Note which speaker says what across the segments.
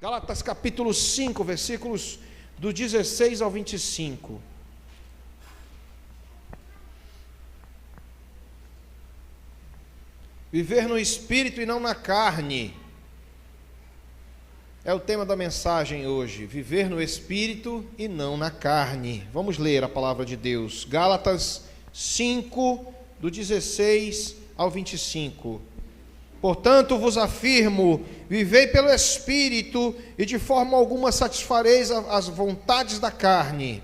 Speaker 1: Gálatas capítulo 5, versículos do 16 ao 25. Viver no Espírito e não na carne. É o tema da mensagem hoje. Viver no Espírito e não na carne. Vamos ler a palavra de Deus. Gálatas 5, do 16 ao 25. Portanto, vos afirmo, vivei pelo Espírito, e de forma alguma satisfareis as vontades da carne.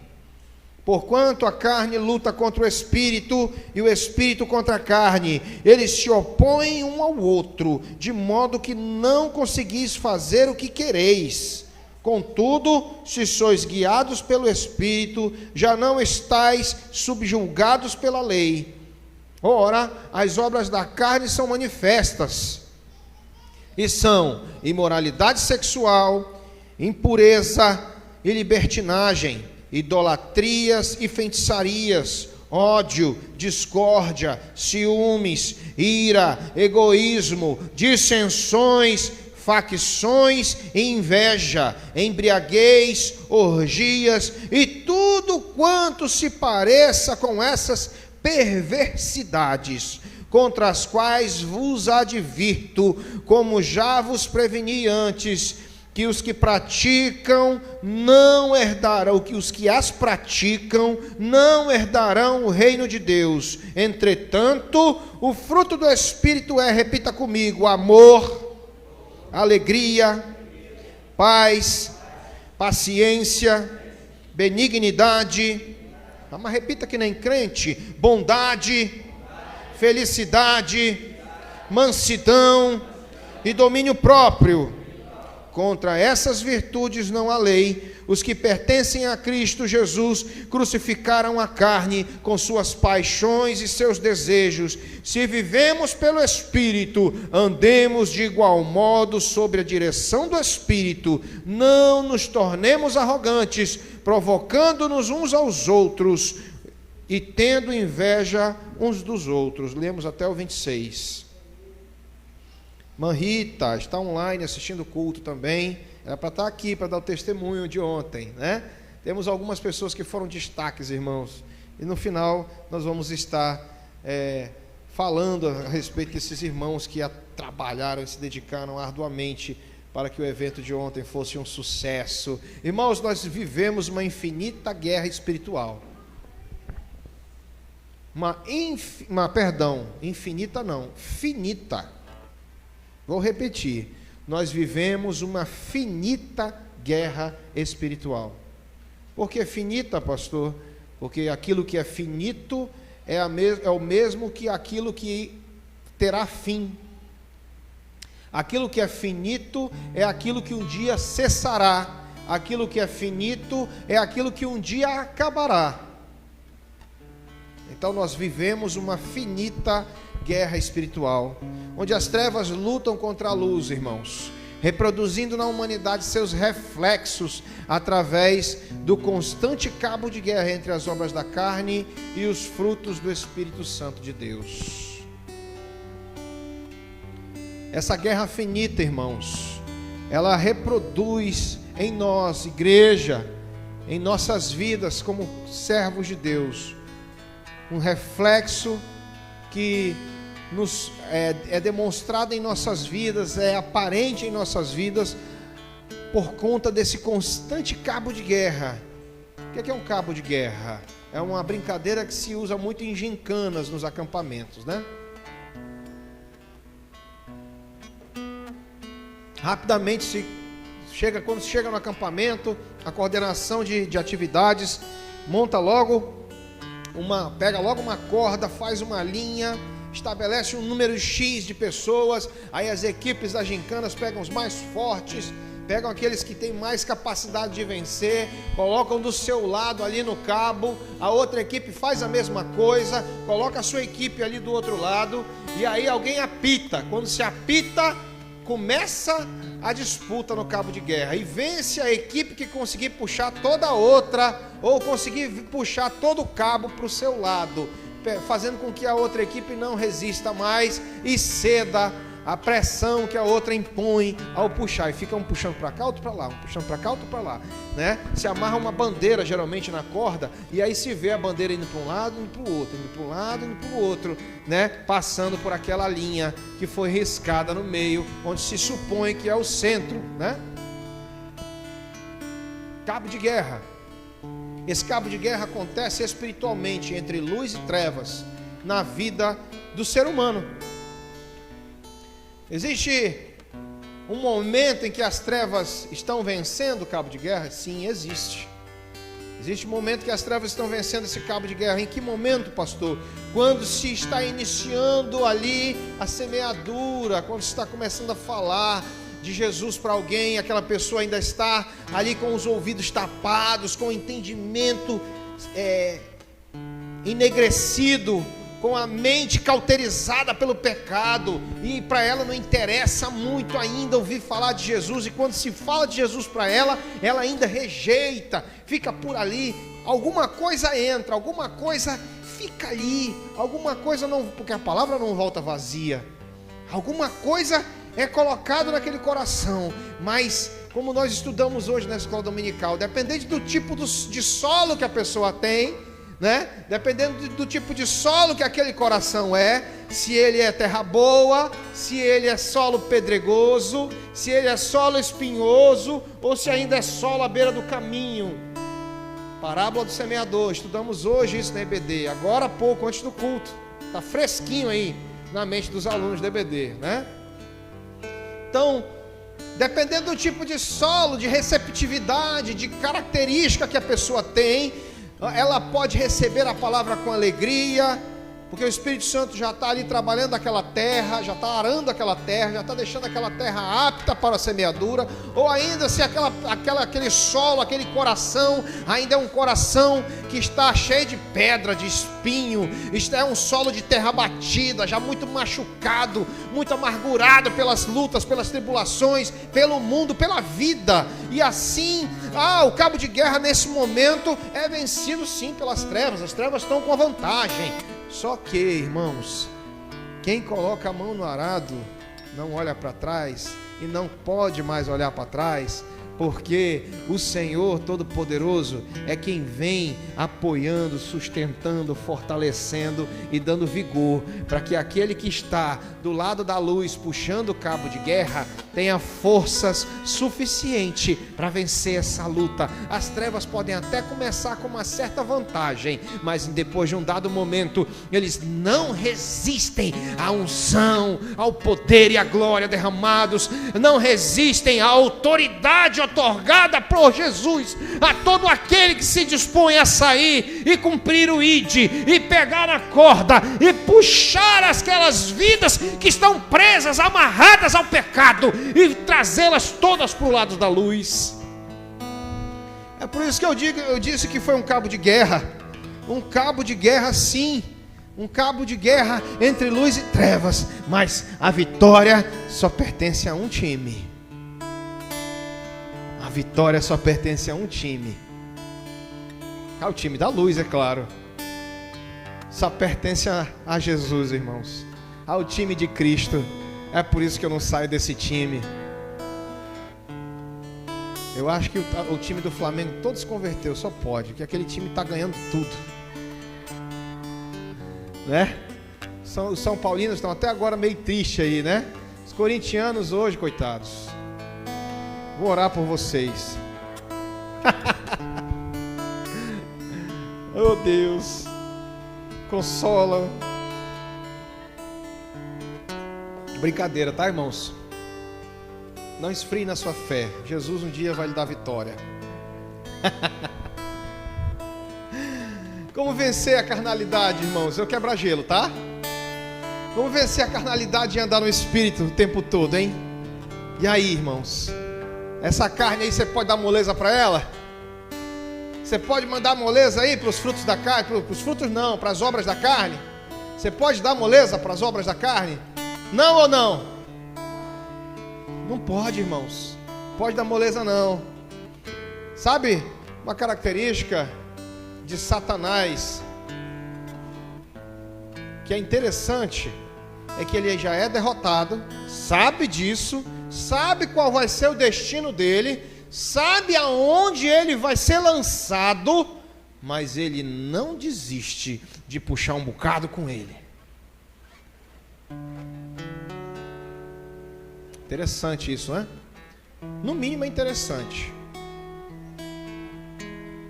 Speaker 1: Porquanto a carne luta contra o Espírito, e o Espírito contra a carne. Eles se opõem um ao outro, de modo que não conseguis fazer o que quereis. Contudo, se sois guiados pelo Espírito, já não estáis subjugados pela lei. Ora, as obras da carne são manifestas, e são imoralidade sexual, impureza e libertinagem, idolatrias e feitiçarias, ódio, discórdia, ciúmes, ira, egoísmo, dissensões, facções e inveja, embriaguez, orgias e tudo quanto se pareça com essas perversidades, contra as quais vos advirto, como já vos preveni antes, que os que praticam não herdarão, que os que as praticam não herdarão o reino de Deus. Entretanto, o fruto do Espírito é, repita comigo, amor, alegria, paz, paciência, benignidade, mas repita que nem crente, bondade, felicidade, mansidão e domínio próprio. Contra essas virtudes não há lei. Os que pertencem a Cristo Jesus crucificaram a carne com suas paixões e seus desejos. Se vivemos pelo Espírito, andemos de igual modo sob a direção do Espírito. Não nos tornemos arrogantes, provocando-nos uns aos outros e tendo inveja uns dos outros. Lemos até o 26. Manrita está online assistindo o culto também. Era para estar aqui, para dar o testemunho de ontem, né? Temos algumas pessoas que foram destaques, irmãos. E no final nós vamos estar falando a respeito desses irmãos que trabalharam e se dedicaram arduamente para que o evento de ontem fosse um sucesso. Irmãos, nós vivemos uma infinita guerra espiritual. Infinita não, finita. Vou repetir, nós vivemos uma finita guerra espiritual. Por que finita, pastor? Porque aquilo que é finito é o mesmo que aquilo que terá fim. Aquilo que é finito é aquilo que um dia cessará. Aquilo que é finito é aquilo que um dia acabará. Então nós vivemos uma finita guerra espiritual, onde as trevas lutam contra a luz, irmãos, reproduzindo na humanidade seus reflexos através do constante cabo de guerra entre as obras da carne e os frutos do Espírito Santo de Deus. Essa guerra finita, irmãos, ela reproduz em nós, igreja, em nossas vidas como servos de Deus, um reflexo que é demonstrado em nossas vidas, é aparente em nossas vidas, por conta desse constante cabo de guerra. O que é um cabo de guerra? É uma brincadeira que se usa muito em gincanas nos acampamentos, né? Rapidamente, quando se chega no acampamento, a coordenação de atividades monta logo pega logo uma corda, faz uma linha, estabelece um número X de pessoas, aí as equipes das gincanas pegam os mais fortes, pegam aqueles que têm mais capacidade de vencer, colocam do seu lado ali no cabo, a outra equipe faz a mesma coisa, coloca a sua equipe ali do outro lado, e aí alguém apita. Quando se apita, começa a disputa no cabo de guerra, e vence a equipe que conseguir puxar toda a outra, ou conseguir puxar todo o cabo para o seu lado, fazendo com que a outra equipe não resista mais e ceda a pressão que a outra impõe ao puxar, e fica um puxando para cá, outro para lá, um puxando para cá, outro para lá, né? Se amarra uma bandeira geralmente na corda, e aí se vê a bandeira indo para um lado, indo para o outro, indo para um lado, indo para o outro, né? Passando por aquela linha que foi riscada no meio, onde se supõe que é o centro, né? Cabo de guerra. Esse cabo de guerra acontece espiritualmente entre luz e trevas na vida do ser humano. Existe um momento em que as trevas estão vencendo o cabo de guerra? Sim, existe. Existe um momento que as trevas estão vencendo esse cabo de guerra. Em que momento, pastor? Quando se está iniciando ali a semeadura, quando se está começando a falar de Jesus para alguém, aquela pessoa ainda está ali com os ouvidos tapados, com o entendimento enegrecido, com a mente cauterizada pelo pecado, e para ela não interessa muito ainda ouvir falar de Jesus, e quando se fala de Jesus para ela, ela ainda rejeita, fica por ali, alguma coisa entra, alguma coisa fica ali, alguma coisa não, porque a palavra não volta vazia, alguma coisa é colocado naquele coração, mas como nós estudamos hoje na escola dominical, dependendo do tipo de solo que a pessoa tem, né? Dependendo do tipo de solo que aquele coração é, se ele é terra boa, se ele é solo pedregoso, se ele é solo espinhoso, ou se ainda é solo à beira do caminho. Parábola do semeador, estudamos hoje isso na EBD, agora há pouco, antes do culto, está fresquinho aí na mente dos alunos da EBD, né? Então, dependendo do tipo de solo, de receptividade, de característica que a pessoa tem, ela pode receber a palavra com alegria, porque o Espírito Santo já está ali trabalhando aquela terra, já está arando aquela terra, já está deixando aquela terra apta para a semeadura, ou ainda se aquele solo, aquele coração, ainda é um coração que está cheio de pedra, de espinho, isto é um solo de terra batida, já muito machucado, muito amargurado pelas lutas, pelas tribulações, pelo mundo, pela vida, e assim, o cabo de guerra nesse momento é vencido sim pelas trevas, as trevas estão com a vantagem. Só que, irmãos, quem coloca a mão no arado não olha para trás e não pode mais olhar para trás, porque o Senhor Todo-Poderoso é quem vem apoiando, sustentando, fortalecendo e dando vigor, para que aquele que está do lado da luz, puxando o cabo de guerra, tenha forças suficientes para vencer essa luta. As trevas podem até começar com uma certa vantagem, mas depois de um dado momento, eles não resistem à unção, ao poder e à glória derramados, não resistem à autoridade otorgada por Jesus a todo aquele que se dispõe a sair e cumprir o ide, e pegar a corda e puxar aquelas vidas que estão presas, amarradas ao pecado, e trazê-las todas para o lado da luz. É por isso que eu disse que foi um cabo de guerra, sim, um cabo de guerra entre luz e trevas, mas a vitória só pertence a um time. A vitória só pertence a um time. Ao time da luz, é claro. Só pertence a Jesus, irmãos. Ao time de Cristo. É por isso que eu não saio desse time. Eu acho que o time do Flamengo todo se converteu, só pode, porque aquele time está ganhando tudo, né? Os São Paulinos estão até agora meio tristes aí, né? Os corintianos hoje, coitados. Vou orar por vocês. Oh Deus, consola. Brincadeira, tá, irmãos? Não esfrie na sua fé. Jesus um dia vai lhe dar vitória. Como vencer a carnalidade, irmãos? Eu quebrar gelo, tá? Como vencer a carnalidade e andar no Espírito o tempo todo, hein? E aí, irmãos? Essa carne aí, você pode dar moleza para ela? Você pode mandar moleza aí para os frutos da carne? Para os frutos não, para as obras da carne? Você pode dar moleza para as obras da carne? Não ou não? Não pode, irmãos. Pode dar moleza não. Sabe uma característica de Satanás que é interessante? é que ele já é derrotado, sabe disso, sabe qual vai ser o destino dele, sabe aonde ele vai ser lançado, mas ele não desiste de puxar um bocado com ele. Interessante isso, né? No mínimo é interessante.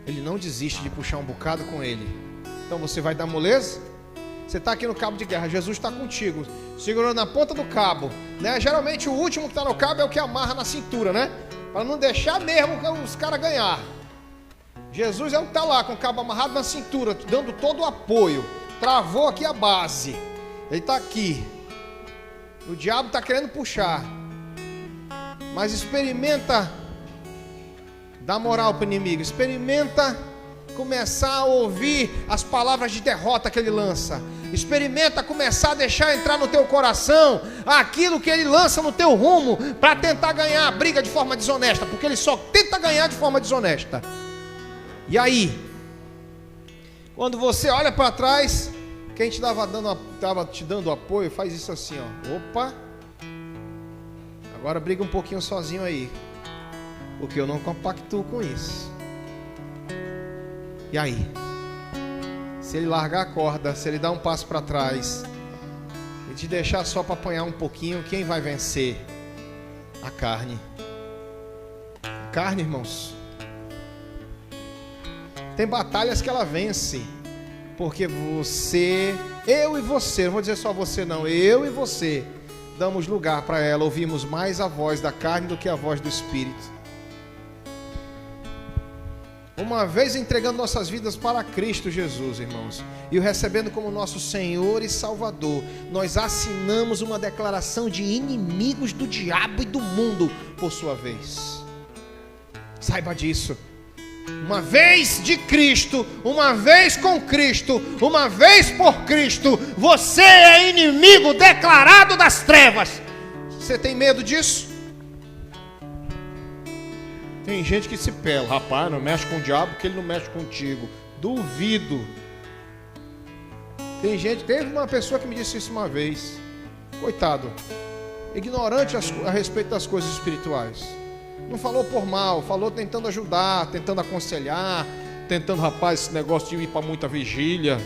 Speaker 1: Ele não desiste de puxar um bocado com ele. Então você vai dar moleza? Você está aqui no cabo de guerra, Jesus está contigo, segurando na ponta do cabo, né? Geralmente o último que está no cabo é o que amarra na cintura, né? Para não deixar mesmo os caras ganhar. Jesus é o que está lá com o cabo amarrado na cintura, dando todo o apoio. Travou aqui a base. Ele está aqui. O diabo está querendo puxar. Mas experimenta dar moral para o inimigo. Experimenta começar a ouvir as palavras de derrota que ele lança. Experimenta começar a deixar entrar no teu coração aquilo que ele lança no teu rumo para tentar ganhar a briga de forma desonesta, porque ele só tenta ganhar de forma desonesta. E aí, quando você olha para trás, quem estava te dando apoio faz isso assim, ó. Opa, agora briga um pouquinho sozinho aí, porque eu não compactuo com isso. E aí, se ele largar a corda, se ele dar um passo para trás e te deixar só para apanhar um pouquinho, quem vai vencer? A carne. A carne, irmãos. Tem batalhas que ela vence, porque você, eu e você, não vou dizer só você não, eu e você, damos lugar para ela, ouvimos mais a voz da carne do que a voz do Espírito. Uma vez entregando nossas vidas para Cristo Jesus, irmãos, e o recebendo como nosso Senhor e Salvador, nós assinamos uma declaração de inimigos do diabo e do mundo, por sua vez. Saiba disso. Uma vez de Cristo, uma vez com Cristo, uma vez por Cristo, você é inimigo declarado das trevas. Você tem medo disso? Tem gente que se pela, rapaz, não mexe com o diabo porque ele não mexe contigo. Duvido. Tem gente, teve uma pessoa que me disse isso uma vez. Coitado, ignorante a respeito das coisas espirituais. Não falou por mal, falou tentando ajudar, tentando aconselhar, tentando, rapaz, esse negócio de ir para muita vigília,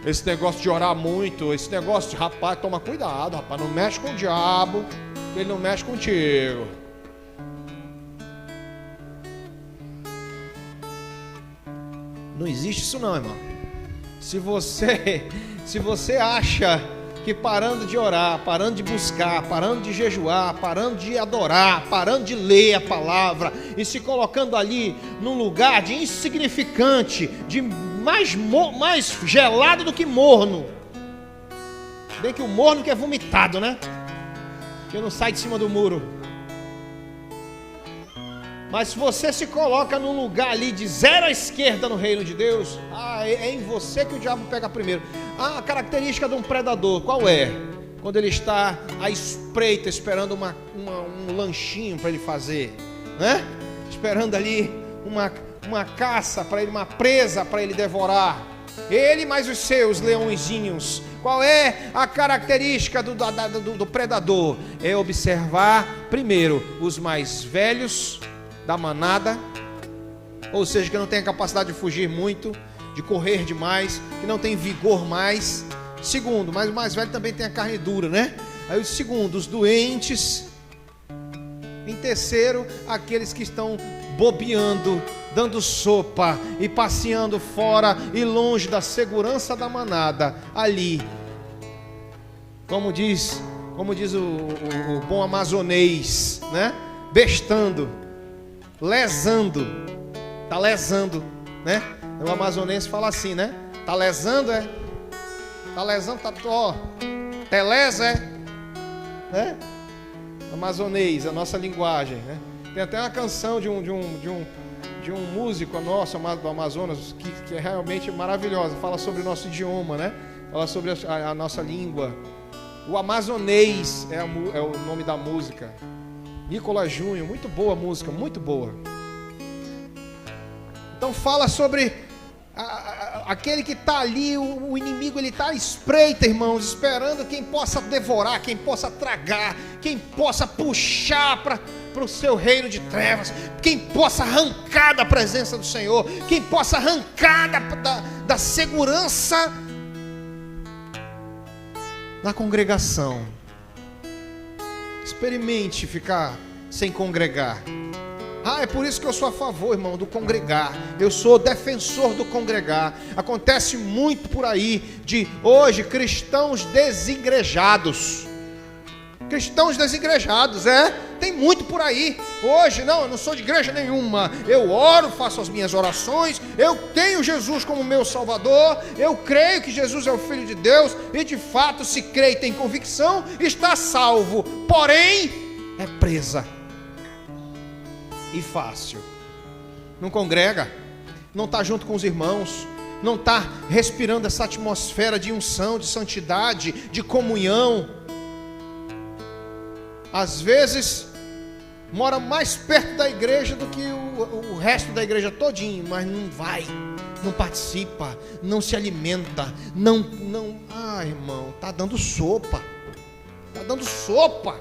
Speaker 1: esse negócio de orar muito, esse negócio de, rapaz, toma cuidado, rapaz, não mexe com o diabo, ele não mexe contigo. Não existe isso não, irmão. Se você acha que parando de orar, parando de buscar, parando de jejuar, parando de adorar, parando de ler a palavra e se colocando ali num lugar de insignificante, de mais gelado do que morno. Bem que o morno que é vomitado, né? Que não sai de cima do muro. Mas se você se coloca num lugar ali de zero à esquerda no reino de Deus, é em você que o diabo pega primeiro. A característica de um predador, qual é? Quando ele está à espreita, esperando um lanchinho para ele fazer, né? Esperando ali uma caça para ele, uma presa para ele devorar. Ele mais os seus leõezinhos. Qual é a característica do predador? É observar primeiro os mais velhos da manada, ou seja, que não tem a capacidade de fugir muito, de correr demais, que não tem vigor mais. Segundo, mas o mais velho também tem a carne dura, né? Aí o segundo, os doentes. Em terceiro, aqueles que estão bobeando, dando sopa e passeando fora e longe da segurança da manada, ali, como diz o bom amazonês, né? Bestando, lesando, tá lesando, né? O amazonense fala assim, né? Tá lesando, é? Tá lesando, tá, ó, teleza, é? Né? Amazonês, a nossa linguagem, né? Tem até uma canção de um músico nosso, do Amazonas, que é realmente maravilhosa, fala sobre o nosso idioma, né? Fala sobre a nossa língua. O amazonês é o nome da música. Nicolas Júnior, muito boa música, muito boa. Então fala sobre aquele que está ali, o inimigo, ele está à espreita, irmãos, esperando quem possa devorar, quem possa tragar, quem possa puxar para o seu reino de trevas, quem possa arrancar da presença do Senhor, quem possa arrancar da segurança na congregação. Experimente ficar sem congregar. É por isso que eu sou a favor, irmão, do congregar. Eu sou defensor do congregar. Acontece muito por aí de hoje cristãos desigrejados. Cristãos desigrejados, tem muito por aí. Hoje, não, eu não sou de igreja nenhuma. Eu oro, faço as minhas orações. Eu tenho Jesus como meu Salvador. Eu creio que Jesus é o Filho de Deus. E de fato, se crê e tem convicção, está salvo. Porém, é presa. E fácil. Não congrega, não está junto com os irmãos, não está respirando essa atmosfera de unção, de santidade, de comunhão. Às vezes mora mais perto da igreja do que o resto da igreja todinho, mas não vai, não participa, não se alimenta, não. Irmão, está dando sopa. Está dando sopa.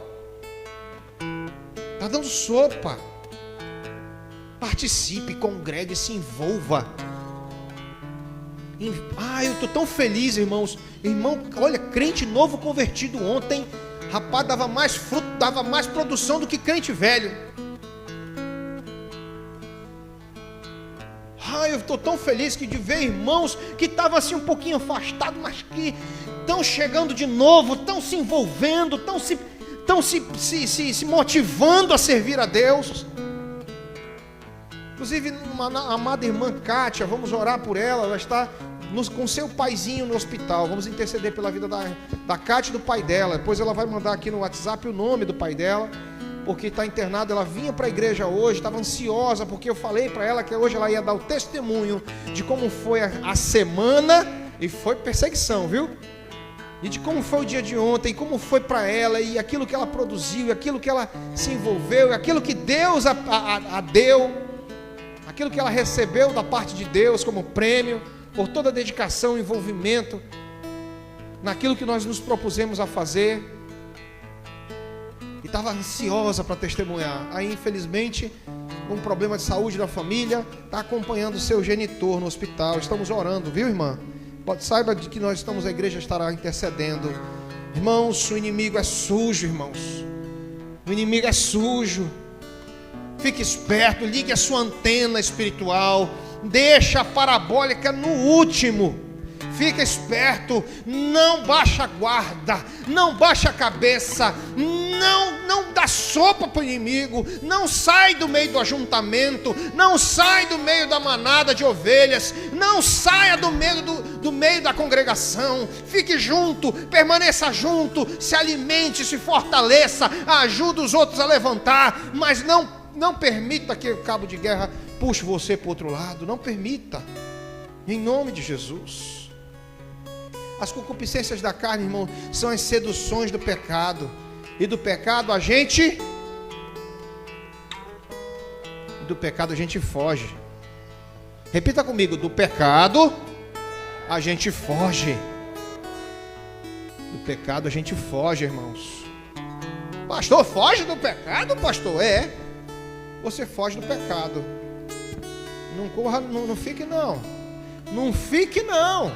Speaker 1: Está dando sopa. Participe, congregue, se envolva. Eu estou tão feliz, irmãos. Irmão, olha, crente novo convertido ontem, rapaz, dava mais fruto, dava mais produção do que crente velho. Eu estou tão feliz de ver irmãos que estavam assim um pouquinho afastados, mas que estão chegando de novo, estão se envolvendo, estão se motivando a servir a Deus. Inclusive, a amada irmã Kátia, vamos orar por ela. Ela está com seu paizinho no hospital. Vamos interceder pela vida da Kátia e do pai dela. Depois ela vai mandar aqui no WhatsApp o nome do pai dela, porque está internada. Ela vinha para a igreja hoje, estava ansiosa, porque eu falei para ela que hoje ela ia dar o testemunho de como foi a semana, e foi perseguição, viu? E de como foi o dia de ontem, como foi para ela, e aquilo que ela produziu, e aquilo que ela se envolveu, e aquilo que Deus a deu, aquilo que ela recebeu da parte de Deus como prêmio, por toda a dedicação e envolvimento naquilo que nós nos propusemos a fazer. E estava ansiosa para testemunhar. Aí, infelizmente, um problema de saúde da família, está acompanhando o seu genitor no hospital. Estamos orando, viu, irmã? Saiba de que nós estamos, a igreja estará intercedendo. Irmãos, o inimigo é sujo, irmãos. O inimigo é sujo. Fique esperto, ligue a sua antena espiritual, deixa a parabólica no último. Fica esperto, não baixa a guarda, não baixa a cabeça, não dá sopa para o inimigo, não sai do meio do ajuntamento, não sai do meio da manada de ovelhas, não saia do meio da congregação. Fique junto, permaneça junto, se alimente, se fortaleça, ajude os outros a levantar, mas não permita que o cabo de guerra puxe você para o outro lado. Não permita, em nome de Jesus. As concupiscências da carne, irmão, são as seduções do pecado. E do pecado a gente foge. Repita comigo: do pecado a gente foge. Do pecado a gente foge, irmãos. Pastor, foge do pecado, pastor? Você foge do pecado. Não corra, não fique não. Não fique não.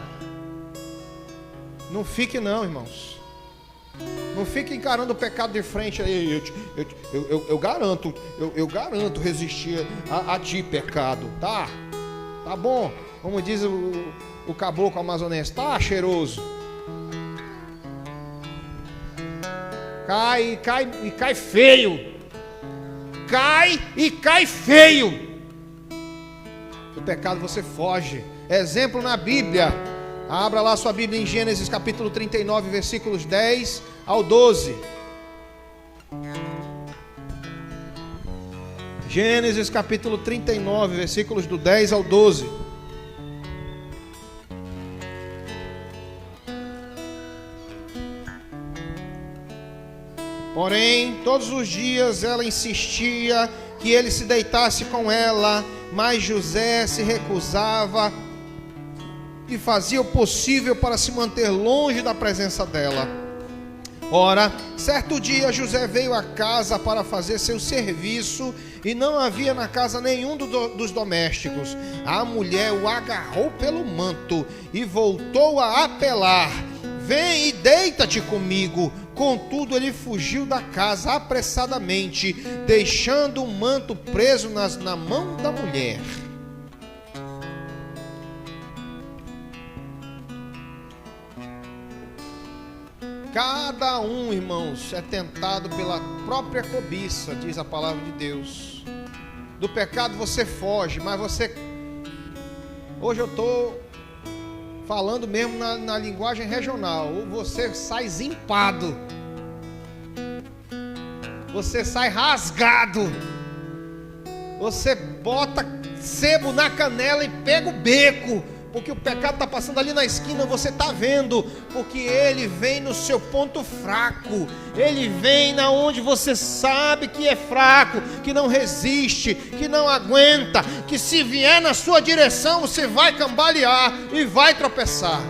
Speaker 1: Não fique não, irmãos. Não fique encarando o pecado de frente aí. Eu garanto resistir a ti, pecado. Tá bom. Como diz o caboclo amazonense, tá cheiroso. Cai feio. Cai feio. Do pecado você foge. Exemplo na Bíblia. Abra lá sua Bíblia em Gênesis capítulo 39, versículos 10 ao 12. Gênesis capítulo 39, versículos do 10 ao 12. Porém, todos os dias ela insistia que ele se deitasse com ela, mas José se recusava e fazia o possível para se manter longe da presença dela. Ora, certo dia José veio à casa para fazer seu serviço e não havia na casa nenhum dos domésticos. A mulher o agarrou pelo manto e voltou a apelar: vem e deita-te comigo. Contudo, ele fugiu da casa apressadamente, deixando o manto preso na mão da mulher. Cada um, irmãos, é tentado pela própria cobiça, diz a palavra de Deus. Do pecado você foge, mas você... Hoje eu estou falando mesmo na linguagem regional. Você sai zimpado, você sai rasgado, você bota sebo na canela e pega o beco, porque o pecado está passando ali na esquina, você está vendo, porque ele vem no seu ponto fraco, ele vem na onde você sabe que é fraco, que não resiste, que não aguenta, que se vier na sua direção você vai cambalear e vai tropeçar.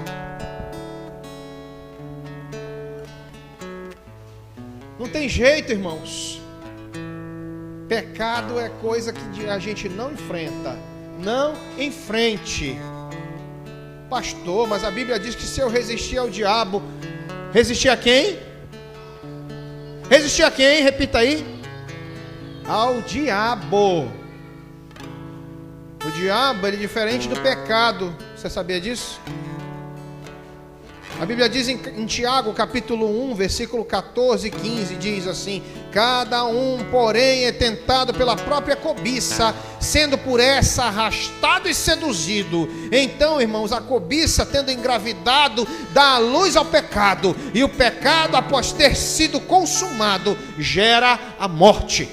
Speaker 1: Não tem jeito, irmãos. Pecado é coisa que a gente não enfrenta, não enfrente. Pastor, mas a Bíblia diz que se eu resistir ao diabo, resistir a quem? Resistir a quem? Repita aí. Ao diabo. O diabo, ele é diferente do pecado. Você sabia disso? A Bíblia diz em Tiago, capítulo 1, versículo 14 e 15, diz assim: cada um, porém, é tentado pela própria cobiça, sendo por essa arrastado e seduzido. Então, irmãos, a cobiça, tendo engravidado, dá a luz ao pecado, e o pecado, após ter sido consumado, gera a morte.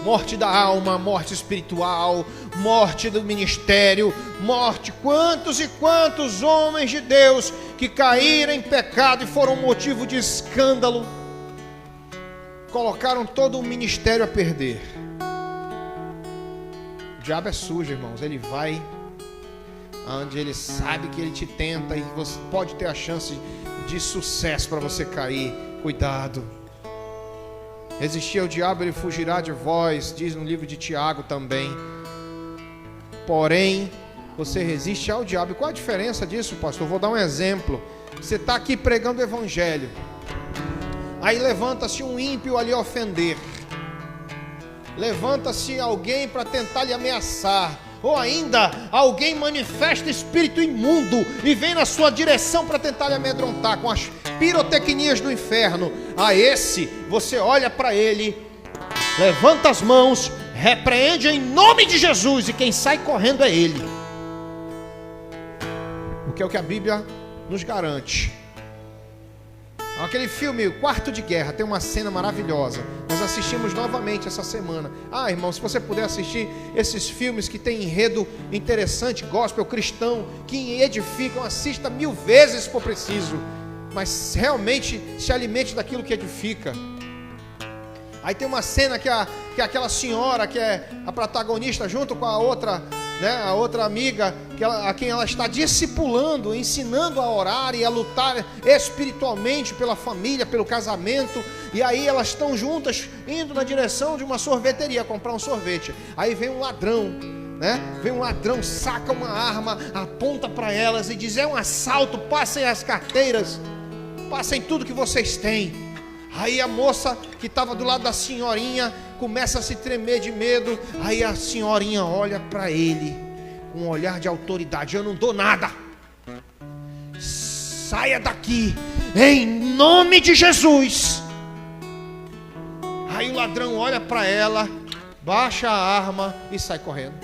Speaker 1: Morte da alma, morte espiritual, morte do ministério, morte. Quantos e quantos homens de Deus que caíram em pecado e foram motivo de escândalo, colocaram todo o ministério a perder. O diabo é sujo, irmãos. Ele vai onde ele sabe que ele te tenta e você pode ter a chance de sucesso para você cair. Cuidado. Resistir ao diabo, ele fugirá de vós, diz no livro de Tiago também. Porém, você resiste ao diabo. E qual a diferença disso, pastor? Vou dar um exemplo. Você está aqui pregando o evangelho, aí levanta-se um ímpio ali a ofender, levanta-se alguém para tentar lhe ameaçar, ou ainda alguém manifesta espírito imundo e vem na sua direção para tentar lhe amedrontar com as pirotecnias do inferno. A esse, você olha para ele, levanta as mãos, repreende em nome de Jesus, e quem sai correndo é ele. Porque é o que a Bíblia nos garante. Aquele filme, O Quarto de Guerra, tem uma cena maravilhosa. Nós assistimos novamente essa semana. Irmão, se você puder assistir esses filmes que tem enredo interessante, gospel, cristão, que edificam, assista 1000 vezes se for preciso. Mas realmente se alimente daquilo que edifica. Aí tem uma cena que aquela senhora, que é a protagonista, junto com a outra, né, a outra amiga, a quem ela está discipulando, ensinando a orar e a lutar espiritualmente pela família, pelo casamento. E aí elas estão juntas, indo na direção de uma sorveteria, comprar um sorvete. Aí vem um ladrão, né? Vem um ladrão, saca uma arma, aponta para elas e diz: é um assalto, passem as carteiras, passem tudo que vocês têm. Aí a moça que estava do lado da senhorinha começa a se tremer de medo. Aí a senhorinha olha para ele com um olhar de autoridade: eu não dou nada, saia daqui em nome de Jesus. Aí o ladrão olha para ela, baixa a arma e sai correndo.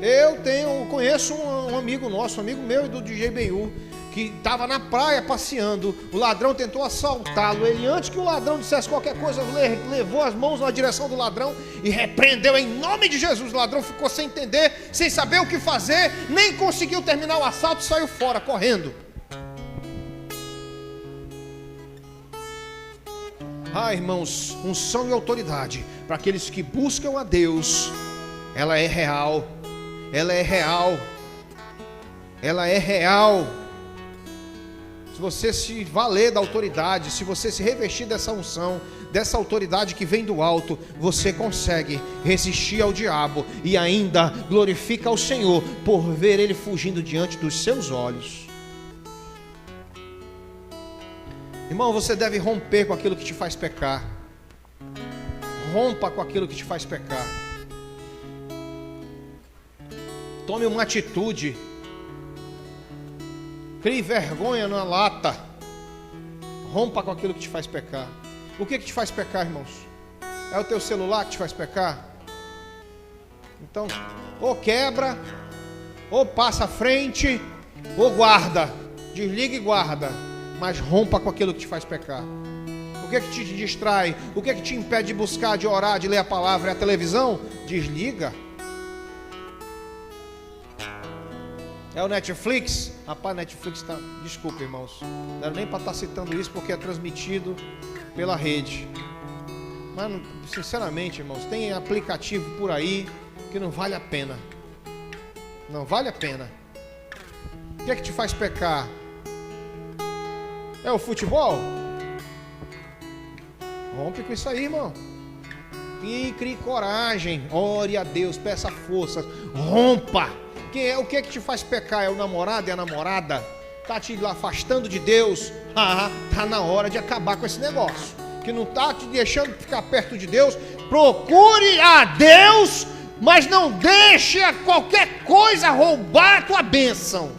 Speaker 1: Eu conheço um amigo nosso, um amigo meu e do DJ Benhu, que estava na praia passeando. O ladrão tentou assaltá-lo. Ele, antes que o ladrão dissesse qualquer coisa, levou as mãos na direção do ladrão e repreendeu em nome de Jesus. O ladrão ficou sem entender, sem saber o que fazer, nem conseguiu terminar o assalto e saiu fora, correndo. Irmãos, unção e autoridade para aqueles que buscam a Deus, ela é real. Ela é real. Ela é real. Se você se valer da autoridade, se você se revestir dessa unção, dessa autoridade que vem do alto, você consegue resistir ao diabo e ainda glorifica ao Senhor por ver ele fugindo diante dos seus olhos. Irmão, você deve romper com aquilo que te faz pecar. Rompa com aquilo que te faz pecar. Tome uma atitude. Crie vergonha na lata. Rompa com aquilo que te faz pecar. O que te faz pecar, irmãos? É o teu celular que te faz pecar? Então, ou quebra, ou passa à frente, ou guarda. Desliga e guarda. Mas rompa com aquilo que te faz pecar. O que te distrai? O que te impede de buscar, de orar, de ler a palavra? É a televisão? Desliga. É o Netflix? Rapaz, Netflix está... Desculpa, irmãos. Não era nem para estar citando isso, porque é transmitido pela rede. Mas, sinceramente, irmãos, tem aplicativo por aí que não vale a pena. Não vale a pena. O que te faz pecar? É o futebol? Rompe com isso aí, irmão. E crie coragem. Ore a Deus, peça força. Rompa. O que te faz pecar? É o namorado, é a namorada? Tá te afastando de Deus? Tá na hora de acabar com esse negócio. Que não tá te deixando ficar perto de Deus. Procure a Deus, mas não deixe qualquer coisa roubar a tua bênção.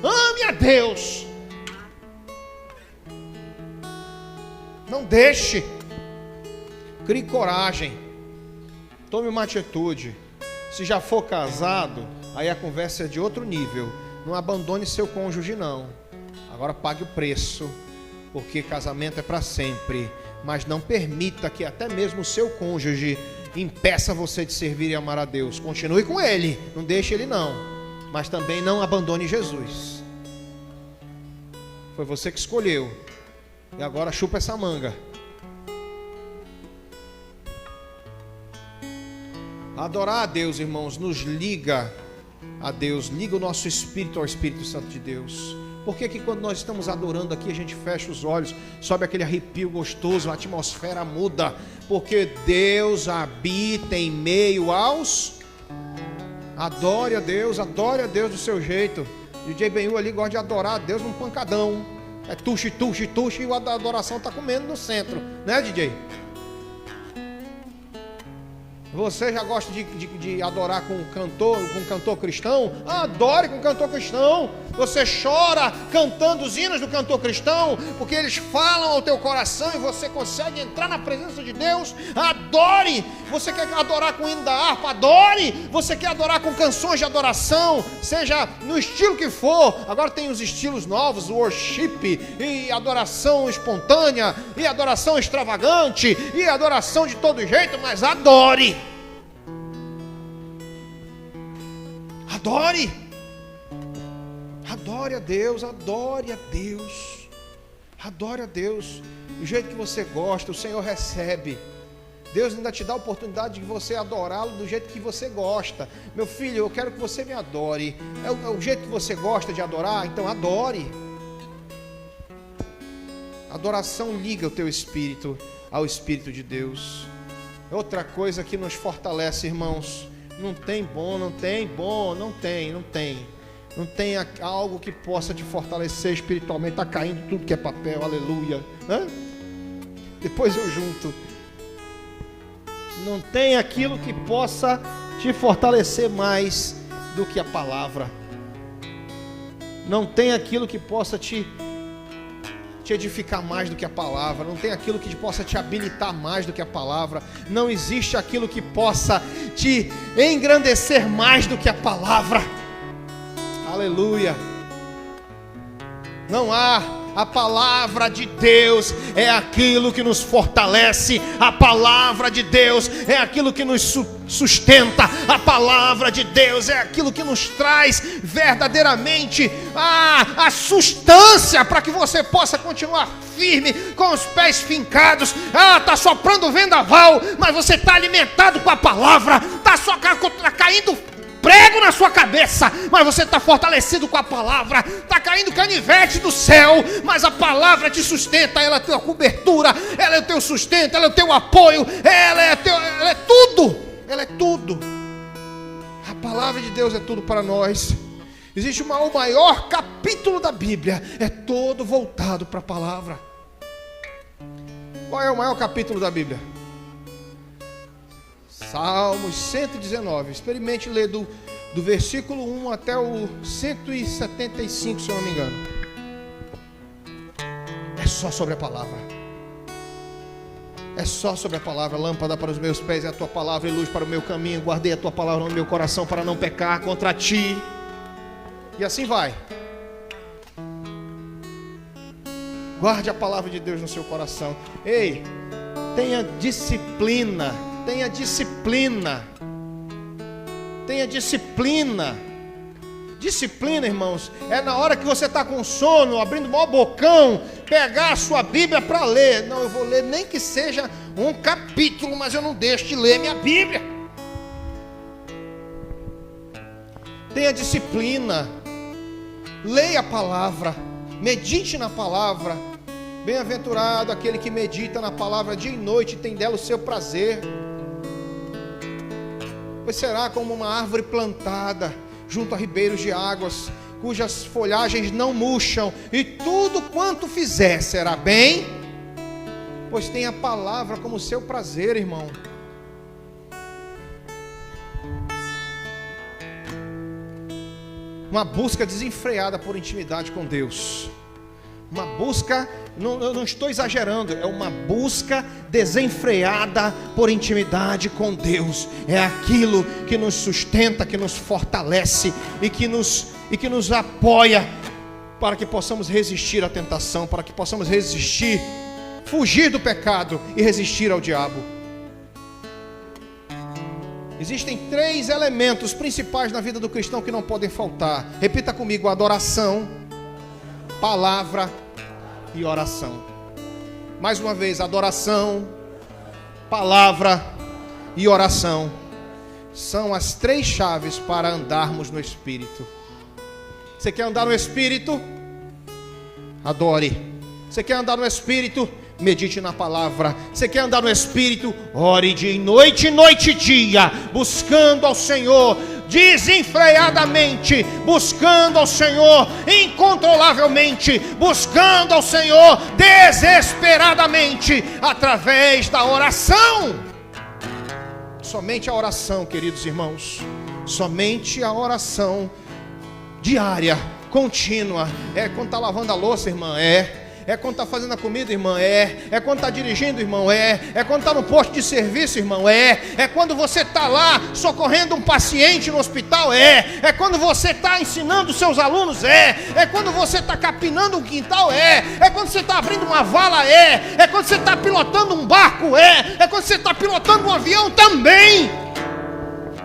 Speaker 1: Ame a Deus. Não deixe. Crie coragem. Tome uma atitude. Se já for casado, aí a conversa é de outro nível. Não abandone seu cônjuge, não. Agora pague o preço, porque casamento é para sempre. Mas não permita que até mesmo o seu cônjuge impeça você de servir e amar a Deus. Continue com ele, não deixe ele não. Mas também não abandone Jesus. Foi você que escolheu. E agora chupa essa manga. Adorar a Deus, irmãos, nos liga a Deus, liga o nosso espírito ao Espírito Santo de Deus. Por que quando nós estamos adorando aqui, a gente fecha os olhos, sobe aquele arrepio gostoso, a atmosfera muda? Porque Deus habita em meio aos... Adore a Deus do seu jeito. DJ Benhu ali gosta de adorar a Deus num pancadão. É tuxe, tuxe, tuxe, e a adoração está comendo no centro, né, DJ? Você já gosta de adorar com cantor cristão? Adore com cantor cristão. Você chora cantando os hinos do cantor cristão, porque eles falam ao teu coração e você consegue entrar na presença de Deus. Adore. Você quer adorar com o hino da harpa? Adore. Você quer adorar com canções de adoração, seja no estilo que for. Agora tem os estilos novos, o worship, e adoração espontânea, e adoração extravagante, e adoração de todo jeito, mas adore. Adore. Adore a Deus, adore a Deus. Adore a Deus. Do jeito que você gosta, o Senhor recebe. Deus ainda te dá a oportunidade de você adorá-lo do jeito que você gosta. Meu filho, eu quero que você me adore. É o jeito que você gosta de adorar? Então adore. Adoração liga o teu espírito ao Espírito de Deus. Outra coisa que nos fortalece, irmãos. Não tem algo que possa te fortalecer espiritualmente. Está caindo tudo que é papel, aleluia. Depois eu junto. Não tem aquilo que possa te fortalecer mais do que a palavra. Não tem aquilo que possa te edificar mais do que a palavra. Não tem aquilo que possa te habilitar mais do que a palavra. Não existe aquilo que possa te engrandecer mais do que a palavra. Aleluia. Não há. A palavra de Deus é aquilo que nos fortalece. A palavra de Deus é aquilo que nos sustenta. A palavra de Deus é aquilo que nos traz verdadeiramente a sustância para que você possa continuar firme, com os pés fincados. Está soprando vendaval, mas você está alimentado com a palavra. Está caindo prego na sua cabeça, mas você está fortalecido com a palavra. Está caindo canivete do céu, mas a palavra te sustenta. Ela é a tua cobertura, ela é o teu sustento, ela é o teu apoio, ela é tudo. Ela é tudo. A palavra de Deus é tudo para nós. Existe o maior capítulo da Bíblia, é todo voltado para a palavra. Qual é o maior capítulo da Bíblia? Salmos 119. Experimente ler do versículo 1 até o 175, se eu não me engano. É só sobre a palavra. É só sobre a palavra. Lâmpada para os meus pés é a tua palavra e luz para o meu caminho. Guardei a tua palavra no meu coração para não pecar contra ti. E assim vai. Guarde a palavra de Deus no seu coração. Ei, tenha disciplina. Tenha disciplina. Tenha disciplina. Disciplina, irmãos, é na hora que você está com sono, abrindo o maior bocão, pegar a sua Bíblia para ler. Não, eu vou ler nem que seja um capítulo, mas eu não deixo de ler minha Bíblia. Tenha disciplina. Leia a palavra. Medite na palavra. Bem-aventurado aquele que medita na palavra dia e noite, tem dela o seu prazer. Pois será como uma árvore plantada junto a ribeiros de águas, cujas folhagens não murcham, e tudo quanto fizer será bem, pois tem a palavra como seu prazer, irmão. Uma busca desenfreada por intimidade com Deus. Uma busca, eu não estou exagerando, é uma busca desenfreada por intimidade com Deus. É aquilo que nos sustenta, que nos fortalece e que nos apoia para que possamos resistir à tentação, para que possamos resistir, fugir do pecado e resistir ao diabo. Existem 3 elementos principais na vida do cristão que não podem faltar. Repita comigo: adoração, palavra e oração. Mais uma vez: adoração, palavra e oração. São as 3 chaves para andarmos no Espírito. Você quer andar no Espírito? Adore. Você quer andar no Espírito? Medite na palavra. Você quer andar no Espírito? Ore dia e noite e dia, buscando ao Senhor desenfreadamente, buscando ao Senhor incontrolavelmente, buscando ao Senhor desesperadamente, através da oração. Somente a oração, queridos irmãos, somente a oração diária, contínua. É quando está lavando a louça, irmã? É quando está fazendo a comida, irmão? É quando está dirigindo, irmão? É quando está no posto de serviço, irmão? É quando você está lá socorrendo um paciente no hospital? É quando você está ensinando seus alunos? É quando você está capinando um quintal? É quando você está abrindo uma vala? É quando você está pilotando um barco? É quando você está pilotando um avião também.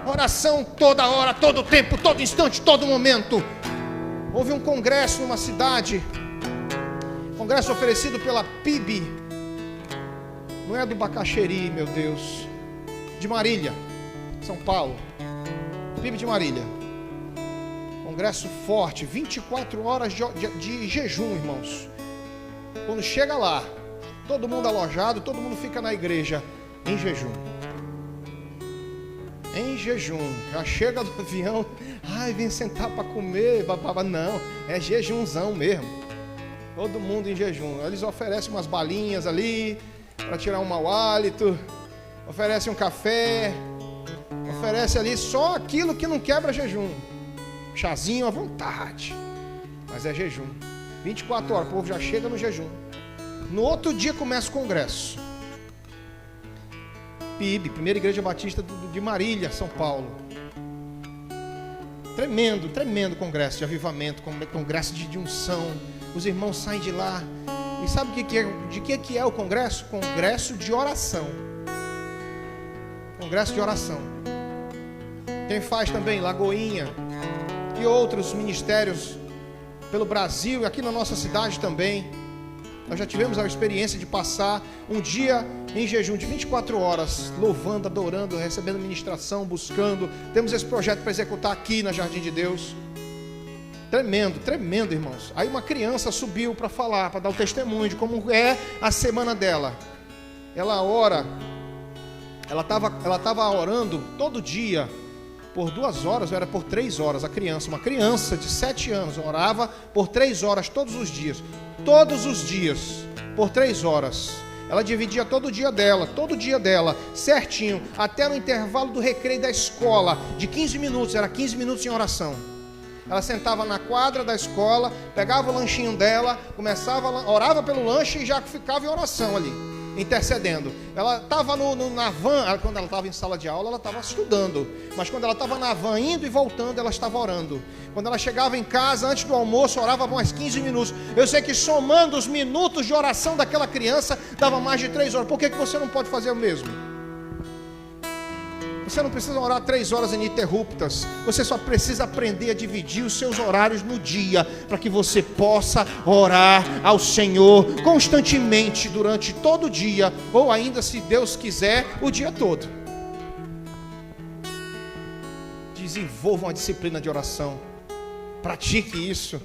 Speaker 1: Oração toda hora, todo tempo, todo instante, todo momento. Houve um congresso numa cidade, congresso oferecido pela PIB, não é do Bacaxeri, meu Deus, de Marília, São Paulo, PIB de Marília. Congresso forte, 24 horas de jejum, irmãos. Quando chega lá, todo mundo alojado, todo mundo fica na igreja em jejum. Em jejum, já chega do avião, vem sentar para comer, não, é jejumzão mesmo. Todo mundo em jejum. Eles oferecem umas balinhas ali para tirar um mau hálito, oferecem um café, oferece ali só aquilo que não quebra jejum. Chazinho à vontade, mas é jejum. 24 horas, o povo já chega no jejum. No outro dia começa o congresso. PIB, Primeira Igreja Batista de Marília, São Paulo. Tremendo congresso de avivamento, congresso de unção. os irmãos saem de lá. E sabe de que é o congresso? Congresso de oração. Congresso de oração. Quem faz também Lagoinha e outros ministérios pelo Brasil e aqui na nossa cidade também. Nós já tivemos a experiência de passar um dia em jejum de 24 horas, louvando, adorando, recebendo ministração, buscando. Temos esse projeto para executar aqui na Jardim de Deus. Tremendo, tremendo, irmãos. Aí uma criança subiu para falar, para dar o testemunho de como é a semana dela. Ela ora, ela estava orando todo dia, por 2 horas, ou era por 3 horas, uma criança de 7 anos, orava por 3 horas todos os dias, por 3 horas, ela dividia todo dia dela, certinho, até no intervalo do recreio da escola, de 15 minutos, era 15 minutos em oração. Ela sentava na quadra da escola, pegava o lanchinho dela, orava pelo lanche e já ficava em oração ali, intercedendo. Ela estava na van, quando ela estava em sala de aula, ela estava estudando, mas quando ela estava na van, indo e voltando, ela estava orando. Quando ela chegava em casa, antes do almoço, orava mais 15 minutos. Eu sei que somando os minutos de oração daquela criança, dava mais de 3 horas. Por que você não pode fazer o mesmo? Você não precisa orar 3 horas ininterruptas. Você só precisa aprender a dividir os seus horários no dia, para que você possa orar ao Senhor constantemente durante todo o dia, ou ainda, se Deus quiser, o dia todo. Desenvolva uma disciplina de oração. Pratique isso.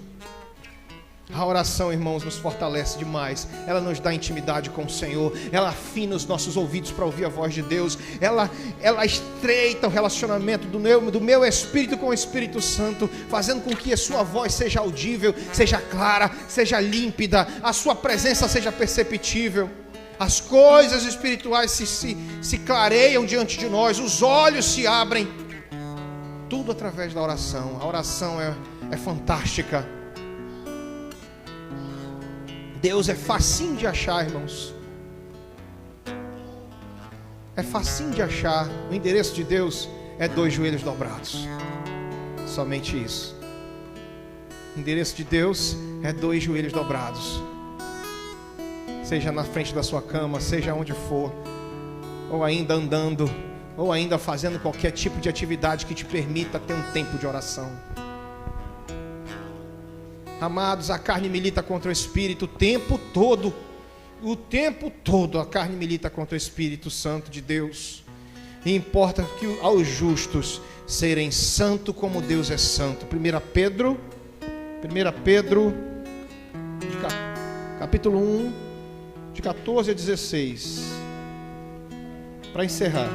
Speaker 1: A oração, irmãos, nos fortalece demais. Ela nos dá intimidade com o Senhor. Ela afina os nossos ouvidos para ouvir a voz de Deus. Ela estreita o relacionamento do meu espírito com o Espírito Santo, fazendo com que a sua voz seja audível, seja clara, seja límpida, a sua presença seja perceptível. As coisas espirituais se clareiam diante de nós, os olhos se abrem. Tudo através da oração. A oração é fantástica. Deus é facinho de achar, irmãos. É facinho de achar. O endereço de Deus é 2 joelhos dobrados. Somente isso. O endereço de Deus é 2 joelhos dobrados. Seja na frente da sua cama, seja onde for, ou ainda andando, ou ainda fazendo qualquer tipo de atividade que te permita ter um tempo de oração. Amados, a carne milita contra o Espírito o tempo todo. O tempo todo a carne milita contra o Espírito Santo de Deus. E importa que aos justos serem santos como Deus é santo. 1 Pedro, capítulo 1, de 14 a 16. Para encerrar.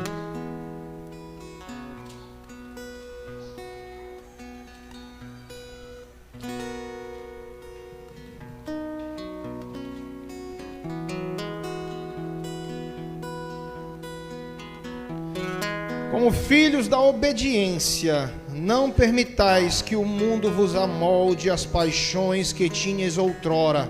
Speaker 1: Como filhos da obediência, não permitais que o mundo vos amolde as paixões que tinhas outrora,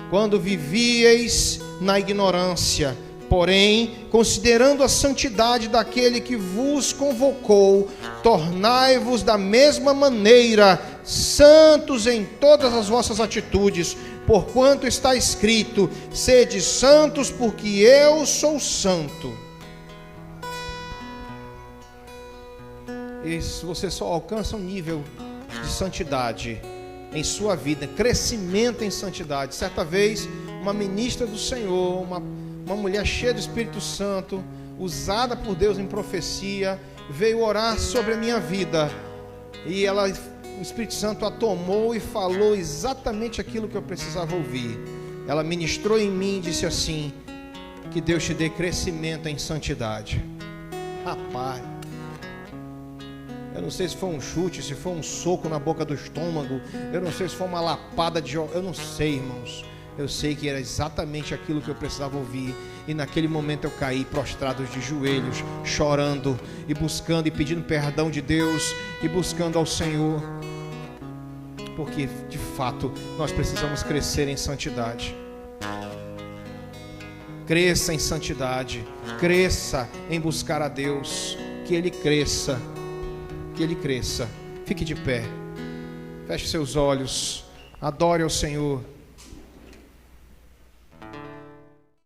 Speaker 1: quando vivieis na ignorância. Porém, considerando a santidade daquele que vos convocou, tornai-vos da mesma maneira santos em todas as vossas atitudes, porquanto está escrito: sede santos, porque eu sou santo. E você só alcança um nível de santidade em sua vida, crescimento em santidade. Certa vez, uma ministra do Senhor, uma mulher cheia do Espírito Santo, usada por Deus em profecia, veio orar sobre a minha vida. E o Espírito Santo a tomou e falou exatamente aquilo que eu precisava ouvir. Ela ministrou em mim e disse assim: que Deus te dê crescimento em santidade. Rapaz, eu não sei se foi um chute, se foi um soco na boca do estômago, eu não sei se foi uma lapada eu não sei, irmãos. Eu sei que era exatamente aquilo que eu precisava ouvir. E naquele momento eu caí prostrado de joelhos, chorando e buscando e pedindo perdão de Deus e buscando ao Senhor, porque de fato nós precisamos crescer em santidade. Cresça em santidade, cresça em buscar a Deus, que Ele cresça. Que Ele cresça. Fique de pé, feche seus olhos, adore ao Senhor.